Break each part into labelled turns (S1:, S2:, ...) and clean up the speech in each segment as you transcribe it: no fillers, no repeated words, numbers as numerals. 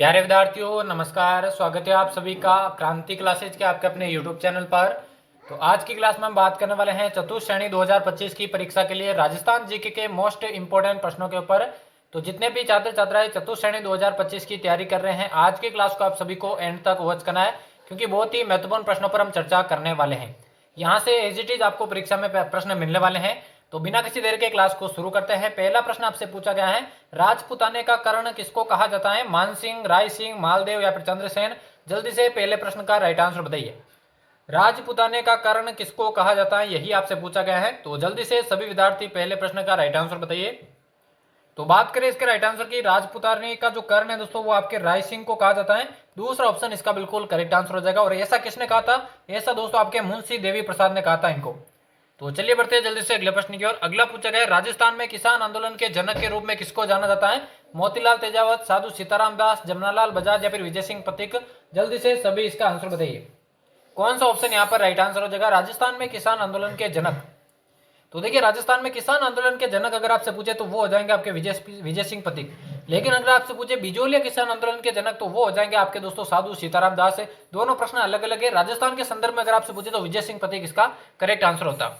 S1: प्यारे विद्यार्थियों नमस्कार। स्वागत है आप सभी का क्रांति क्लासेज के आपके अपने यूट्यूब चैनल पर। तो आज की क्लास में हम बात करने वाले हैं चतुर्थ श्रेणी 2025 की परीक्षा के लिए राजस्थान जीके के मोस्ट इंपोर्टेंट प्रश्नों के ऊपर। तो जितने भी छात्र छात्राएं चतुर्थ श्रेणी 2025 की तैयारी कर रहे हैं, आज की क्लास को आप सभी को एंड तक वॉच करना है, क्योंकि बहुत ही महत्वपूर्ण प्रश्नों पर हम चर्चा करने वाले हैं। यहाँ से एज इट इज आपको परीक्षा में प्रश्न मिलने वाले हैं। तो बिना किसी देर के क्लास को शुरू करते हैं। पहला प्रश्न आपसे पूछा गया है, राजपुताने का कर्ण किसको कहा जाता है? मानसिंह, राय सिंह, मालदेव या फिर चंद्रसेन? जल्दी से पहले प्रश्न का राइट आंसर बताइए। राजपुताने का कर्ण किसको कहा जाता है, यही आपसे पूछा गया है। तो जल्दी से सभी विद्यार्थी पहले प्रश्न का राइट आंसर बताइए। तो बात करें इसके राइट आंसर की, राजपुताने का जो कर्ण है दोस्तों वो आपके राय सिंह को कहा जाता है। दूसरा ऑप्शन इसका बिल्कुल करेक्ट आंसर हो जाएगा। और ऐसा किसने कहा था? ऐसा दोस्तों आपके मुंशी देवी प्रसाद ने कहा था इनको। तो चलिए बढ़ते हैं जल्दी से अगले प्रश्न की ओर। अगला पूछा गया, राजस्थान में किसान आंदोलन के जनक के रूप में किसको जाना जाता है? मोतीलाल तेजावत, साधु सीताराम दास, जमनालाल बजाज या फिर विजय सिंह पथिक? जल्दी से सभी इसका आंसर बताइए। कौन सा ऑप्शन यहाँ पर राइट आंसर हो जाएगा? राजस्थान में किसान आंदोलन के जनक। तो देखिए, राजस्थान में किसान आंदोलन के जनक अगर आपसे पूछे तो वो हो जाएंगे आपके विजय सिंह पथिक। लेकिन अगर आपसे पूछे बिजोलिया किसान आंदोलन के जनक तो वो हो जाएंगे आपके दोस्तों साधु सीताराम दास। दोनों प्रश्न अलग अलग है। राजस्थान के संदर्भ में अगर आपसे पूछे तो विजय सिंह पथिक इसका करेक्ट आंसर होता।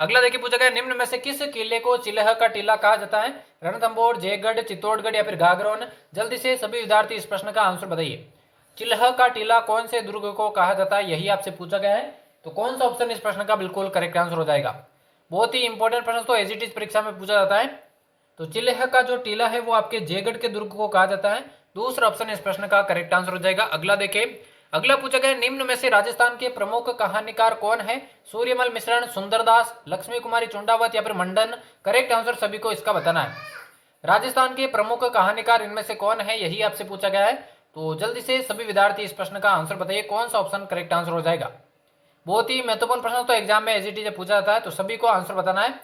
S1: अगला देखिए पूछा गया, निम्न में से किस किले को चिल्ह का टीला कहा जाता है? रणथंभौर, जयगढ़, चित्तौड़गढ़ या फिर गागरोन? जल्दी से सभी विद्यार्थी इस प्रश्न का आंसर बताइए। चिल्ह का टीला कौन से दुर्ग को कहा जाता है, यही आपसे पूछा गया है। तो कौन सा ऑप्शन इस प्रश्न का बिल्कुल करेक्ट आंसर हो जाएगा? बहुत ही इंपॉर्टेंट प्रश्न तो एज इट इज परीक्षा में पूछा जाता है। तो चिल्ह का जो टीला है वो आपके जयगढ़ के दुर्ग को कहा जाता है। दूसरा ऑप्शन इस प्रश्न का करेक्ट आंसर हो जाएगा। अगला देखिए, अगला पूछा गया, निम्न में से राजस्थान के प्रमुख कहानीकार कौन है? सूर्यमल मिश्रण, सुंदरदास, लक्ष्मी कुमारी चुंडावत या फिर मंडन? करेक्ट आंसर सभी को इसका बताना है। राजस्थान के प्रमुख कहानीकार इनमें से कौन है, यही आपसे पूछा गया है। तो जल्दी से सभी विद्यार्थी इस प्रश्न का आंसर बताइए, कौन सा ऑप्शन करेक्ट आंसर हो जाएगा। बहुत ही महत्वपूर्ण प्रश्न तो एग्जाम में एज इट इज पूछा जाता है, तो सभी को आंसर बताना है।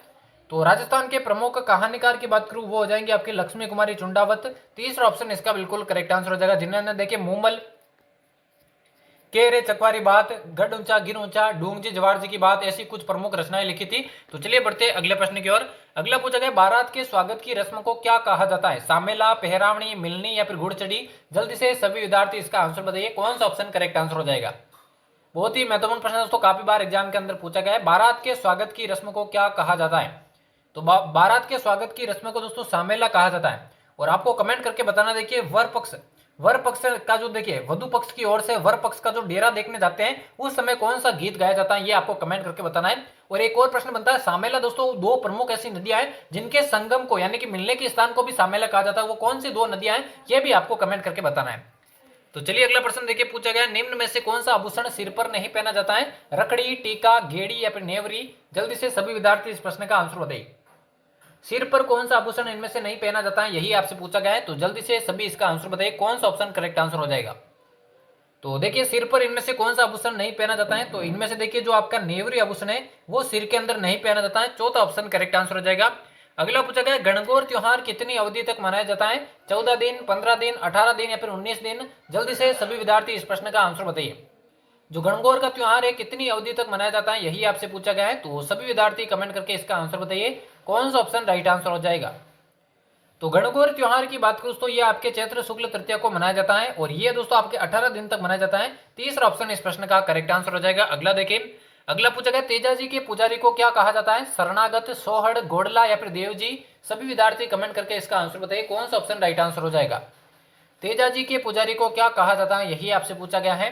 S1: तो राजस्थान के प्रमुख कहानीकार की बात करूं वो हो जाएंगे आपकी लक्ष्मी कुमारी चुंडावत। तीसरा ऑप्शन इसका बिल्कुल करेक्ट आंसर हो जाएगा, जिन्होंने देखिए मूमल के रे चकवारी बात, गढ़ ऊंचा गिर ऊंचा, डूंगजी जवार जी की बात, ऐसी कुछ प्रमुख रचनाएं लिखी थी। तो चलिए बढ़ते अगले प्रश्न की ओर। अगला पूछा गया, बारात के स्वागत की रस्म को क्या कहा जाता है? सामेला, पहरावणी, मिलनी या फिर घुड़चढ़ी? जल्दी से सभी विद्यार्थी इसका आंसर बताइए, कौन सा ऑप्शन करेक्ट आंसर हो जाएगा। बहुत ही महत्वपूर्ण प्रश्न दोस्तों, काफी बार एग्जाम के अंदर पूछा गया है। बारात के स्वागत की रस्म को क्या कहा जाता है? तो बारात के स्वागत की रस्म को दोस्तों सामेला कहा जाता है। और आपको कमेंट करके बताना, देखिए वर पक्ष का जो देखिए वधु पक्ष की ओर से वर पक्ष का जो डेरा देखने जाते हैं उस समय कौन सा गीत गाया जाता है, ये आपको कमेंट करके बताना है। और एक और प्रश्न बनता है, सामेला दोस्तों दो प्रमुख ऐसी नदियां हैं जिनके संगम को यानी कि मिलने के स्थान को भी सामेला कहा जाता है, वो कौन सी दो नदियां हैं ये भी आपको कमेंट करके बताना है। तो चलिए अगला प्रश्न देखिए, पूछा गया, निम्न में से कौन सा आभूषण सिर पर नहीं पहना जाता है? रकड़ी, टीका, गेड़ी या फिर नेवरी? जल्दी से सभी विद्यार्थी इस प्रश्न का आंसर बताइए। सिर पर कौन सा आभूषण इनमें से नहीं पहना जाता है, यही आपसे पूछा गया है। तो जल्दी से सभी इसका आंसर बताइए, कौन सा ऑप्शन करेक्ट आंसर हो जाएगा। तो देखिए, सिर पर इनमें से कौन सा आभूषण नहीं पहना जाता है? तो इनमें से देखिए जो आपका नेवरी आभूषण है वो सिर के अंदर नहीं पहना जाता है। चौथा ऑप्शन करेक्ट आंसर हो जाएगा। अगला पूछा गया, गणगौर त्योहार कितनी अवधि तक मनाया जाता है? 14 दिन, 15 दिन, 18 दिन या फिर 19 दिन? जल्दी से सभी विद्यार्थी इस प्रश्न का आंसर बताइए। जो गणगौर का त्योहार है कितनी अवधि तक मनाया जाता है, यही आपसे पूछा गया है। तो सभी विद्यार्थी कमेंट करके इसका आंसर बताइए, कौन सा ऑप्शन राइट आंसर हो जाएगा। तो गणगौर त्योहार की बात करूं तो ये आपके चैत्र शुक्ल तृतीया को मनाया जाता है और ये दोस्तों आपके 18 दिन तक मनाया जाता है। तीसरा ऑप्शन इस प्रश्न का करेक्ट आंसर हो जाएगा। अगला देखिए, अगला पूछा गया, तेजाजी के पुजारी को क्या कहा जाता है? शरणागत, सोहड़, गोडला या फिर देवजी? सभी विद्यार्थी कमेंट करके इसका आंसर बताइए, कौन सा ऑप्शन राइट आंसर हो जाएगा। तेजाजी के पुजारी को क्या कहा जाता है, यही आपसे पूछा गया है।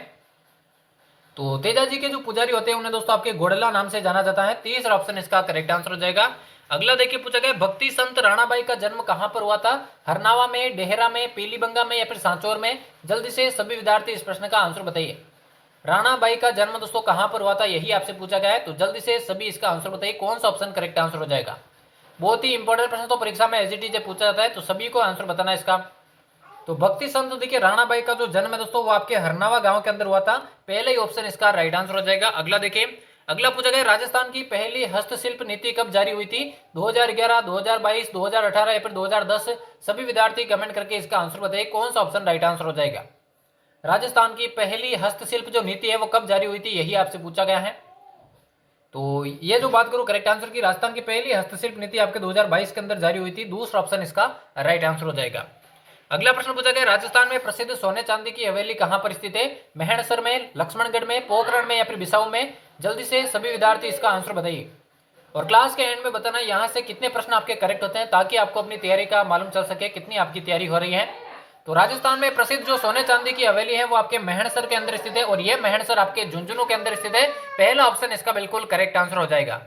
S1: तो तेजाजी के जो पुजारी होते हैं उन्हें दोस्तों आपके गोडला नाम से जाना जाता है। तीसरा ऑप्शन इसका करेक्ट आंसर हो जाएगा। अगला देखिए, पूछा गया, भक्ति संत राणाबाई का जन्म कहां पर हुआ था? हरनावा में, डेहरा में, पीलीबंगा में या फिर सांचौर में? जल्दी से सभी विद्यार्थी इस प्रश्न का आंसर बताइए। राणाबाई का जन्म दोस्तों कहां पर हुआ था, यही आपसे पूछा गया है। तो जल्दी से सभी इसका आंसर बताइए, कौन सा ऑप्शन करेक्ट आंसर हो जाएगा। बहुत ही इंपॉर्टेंट प्रश्न तो परीक्षा में एज इट इज पूछा जाता है, तो सभी को आंसर बताना है इसका। तो भक्ति संत देखिए राणाबाई का जो जन्म है दोस्तों वो आपके हरनावा गांव के अंदर हुआ था। पहले ही ऑप्शन इसका राइट आंसर हो जाएगा। अगला देखिए, अगला पूछा गया, राजस्थान की पहली हस्तशिल्प नीति कब जारी हुई थी? 2011, 2022, 2018 या फिर 2010? सभी विद्यार्थी कमेंट करके इसका आंसर बताइए, कौन सा ऑप्शन राइट आंसर हो जाएगा। राजस्थान की पहली हस्तशिल्प जो नीति है वो कब जारी हुई थी, यही आपसे पूछा गया है। तो ये जो बात करूं करेक्ट आंसर की, राजस्थान की पहली हस्तशिल्प नीति आपके 2022 के अंदर जारी हुई थी। दूसरा ऑप्शन इसका राइट आंसर हो जाएगा। अगला प्रश्न पूछा गया, राजस्थान में प्रसिद्ध सोने चांदी की हवेली कहां पर स्थित है? मेहणसर में, लक्ष्मणगढ़ में, पोखरण में या फिर बिसाऊ में? जल्दी से सभी विद्यार्थी इसका आंसर बताइए और क्लास के एंड में बताना यहाँ से कितने प्रश्न आपके करेक्ट होते हैं, ताकि आपको अपनी तैयारी का मालूम चल सके कितनी आपकी तैयारी हो रही है। तो राजस्थान में प्रसिद्ध जो सोने चांदी की हवेली है वो आपके मेहणसर के अंदर स्थित है और ये मेहणसर आपके झुंझुनू के अंदर स्थित है। पहला ऑप्शन इसका बिल्कुल करेक्ट आंसर हो जाएगा।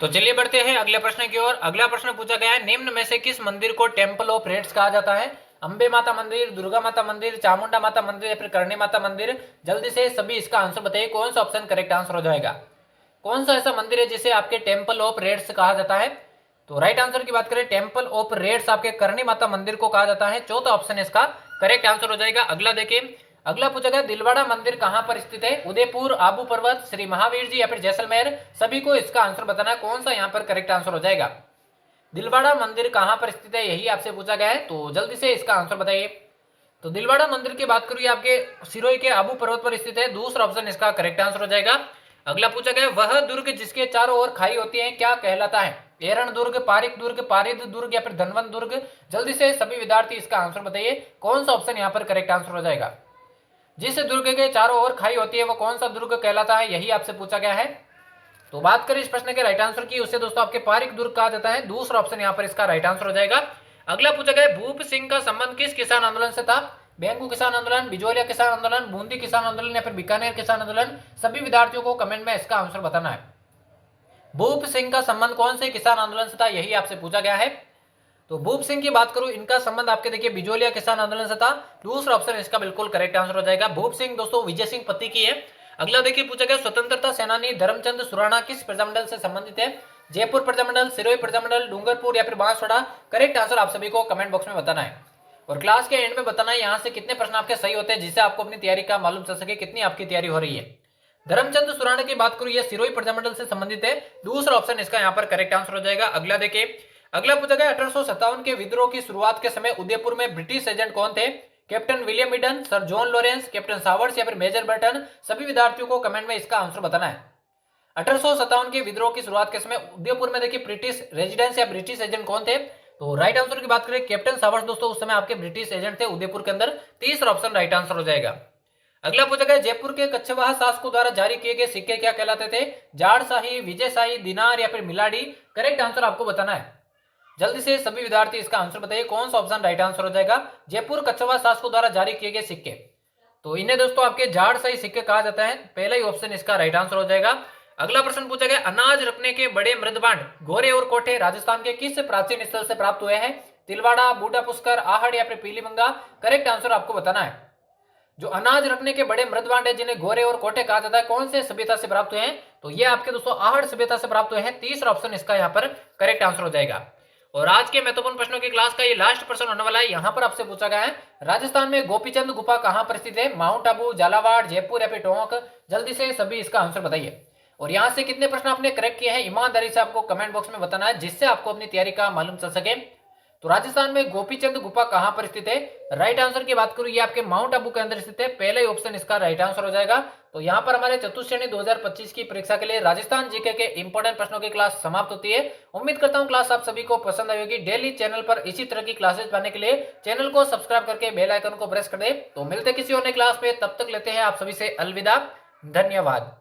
S1: तो चलिए बढ़ते हैं अगले प्रश्न की ओर। अगला प्रश्न पूछा गया है, निम्न में से किस मंदिर को टेम्पल ऑफ रेड्स कहा जाता है? अंबे माता मंदिर, दुर्गा माता मंदिर, चामुंडा माता मंदिर या फिर करणी माता मंदिर? जल्दी से सभी इसका आंसर बताइए, कौन सा ऑप्शन करेक्ट आंसर हो जाएगा। कौन सा ऐसा मंदिर है जिसे आपके टेम्पल ऑफ रेड्स कहा जाता है? तो राइट आंसर की बात करें, टेम्पल ऑफ रेड्स आपके करणी माता मंदिर को कहा जाता है। चौथा ऑप्शन इसका करेक्ट आंसर हो जाएगा। अगला देखिए, अगला पूछा गया, दिलवाड़ा मंदिर कहां पर स्थित है? उदयपुर, आबू पर्वत, श्री महावीर जी या फिर जैसलमेर? सभी को इसका आंसर बताना है, कौन सा यहाँ पर करेक्ट आंसर हो जाएगा। दिलवाड़ा मंदिर कहां पर स्थित है, यही आपसे पूछा गया है, तो जल्दी से इसका आंसर बताइए। तो दिलवाड़ा मंदिर की बात करूँ आपके सिरोही के आबू पर्वत पर स्थित है। दूसरा ऑप्शन इसका करेक्ट आंसर हो जाएगा। अगला पूछा गया, वह दुर्ग जिसके चारों ओर खाई होती है क्या कहलाता है? एरण दुर्ग, पारिक दुर्ग, पारिद दुर्ग या फिर धनवंत दुर्ग? जल्दी से सभी विद्यार्थी इसका आंसर बताइए, कौन सा ऑप्शन यहाँ पर करेक्ट आंसर हो जाएगा। जिस दुर्ग के चारों ओर खाई होती है वो कौन सा दुर्ग कहलाता है, यही आपसे पूछा गया है। तो बात करें इस प्रश्न के राइट आंसर की, उससे दोस्तों आपके पारिक दुर्ग कहा जाता है। दूसरा ऑप्शन यहाँ पर इसका राइट आंसर हो जाएगा। अगला पूछा गया, भूप सिंह का संबंध किस किसान आंदोलन से था? बेंगू किसान आंदोलन, बिजोलिया किसान आंदोलन, बूंदी किसान आंदोलन या फिर बीकानेर किसान आंदोलन? सभी विद्यार्थियों को कमेंट में इसका आंसर बताना है। भूप सिंह का संबंध कौन से किसान आंदोलन से था, यही आपसे पूछा गया है। तो भूप सिंह की बात करूं, इनका संबंध आपके देखिए बिजोलिया किसान आंदोलन से था। दूसरा ऑप्शन इसका बिल्कुल करेक्ट आंसर हो जाएगा। भूप सिंह दोस्तों विजय सिंह पति की है। अगला देखिए, पूछा गया, स्वतंत्रता सेनानी धर्मचंद सुराणा किस प्रजामंडल से संबंधित है? जयपुर प्रजामंडल, सिरोही प्रजामंडल, डूंगरपुर या फिर बांसवाड़ा? करेक्ट आंसर आप सभी को कमेंट बॉक्स में बताना है और क्लास के एंड में बताना है यहाँ से कितने प्रश्न आपके सही होते हैं, जिससे आपको अपनी तैयारी का मालूम चल सके कितनी आपकी तैयारी हो रही है। धर्मचंद सुराणा की बात करूं, ये सिरोही प्रजामंडल से संबंधित है। दूसरा ऑप्शन इसका यहाँ पर करेक्ट आंसर हो जाएगा। अगला देखिए, अगला पूछा गया, 1857 के विद्रोह की शुरुआत के समय उदयपुर में ब्रिटिश एजेंट कौन थे? Captain William Eden, sir John Lawrence, captain showers या फिर मेजर बर्टन? सभी विद्यार्थियों को कमेंट में इसका आंसर बताना है। 1857 के विद्रोह की शुरुआत के समय उदयपुर में देखिए ब्रिटिश रेजिडेंस या ब्रिटिश एजेंट कौन थे? तो राइट आंसर की बात करें, कैप्टन सावर्स दोस्तों उस समय आपके ब्रिटिश एजेंट थे उदयपुर के अंदर। तीसरा ऑप्शन राइट आंसर हो जाएगा। अगला पूछा गया, जयपुर के कच्छवाहा शासकों द्वारा जारी किए गए सिक्के क्या कहलाते थे? जाड़शाही, विजयशाही, दिनार या फिर मिलाडी? करेक्ट आंसर आपको बताना है। जल्दी से सभी विद्यार्थी इसका आंसर बताइए, कौन सा ऑप्शन राइट आंसर हो जाएगा। जयपुर कच्छवाहा शासकों द्वारा जारी किए गए सिक्के, तो इन्हें दोस्तों आपके जाड़शाही सिक्के कहा जाता है। पहला ही ऑप्शन इसका राइट आंसर हो जाएगा। अगला प्रश्न पूछा गया, अनाज रखने के बड़े मृदबांड गोरे और कोठे राजस्थान के किस प्राचीन स्थल से प्राप्त हुए हैं? तिलवाड़ा, बूढ़ा पुष्कर, आहड़ या फिर पीलीमंगा? करेक्ट आंसर आपको बताना है। जो अनाज रखने के बड़े मृदबांड है जिन्हें गोरे और कोठे कहा जाता है, कौन से सभ्यता से प्राप्त हुए हैं? तो ये आपके दोस्तों आहड़ सभ्यता से प्राप्त हुए हैं। तीसरा ऑप्शन इसका यहाँ पर करेक्ट आंसर हो जाएगा। और आज के महत्वपूर्ण प्रश्नों की क्लास का ये लास्ट प्रश्न होने वाला है। यहाँ पर आपसे पूछा गया है, राजस्थान में गोपीचंद गुफा कहाँ पर स्थित है? माउंट आबू, झालावाड़, जयपुर या फिर टोंक? जल्दी से सभी इसका आंसर बताइए और यहाँ से कितने प्रश्न आपने करेक्ट किए हैं ईमानदारी से आपको कमेंट बॉक्स में बताना है, जिससे आपको अपनी तैयारी का मालूम चल सके। तो राजस्थान में गोपीचंद गुफा कहां पर स्थित है? राइट आंसर की बात करूं, ये आपके माउंट आबू के अंदर स्थित है। पहला ही ऑप्शन इसका राइट आंसर हो जाएगा। तो यहां पर हमारे चतुर्थ श्रेणी 2025 की परीक्षा के लिए राजस्थान जीके के इंपॉर्टेंट प्रश्नों की क्लास समाप्त होती है। उम्मीद करता हूं क्लास आप सभी को पसंद आई होगी। डेली चैनल पर इसी तरह की क्लासेस पाने के लिए चैनल को सब्सक्राइब करके बेल आइकन को प्रेस कर दे। तो मिलते किसी और नई क्लास में, तब तक लेते हैं आप सभी से अलविदा। धन्यवाद।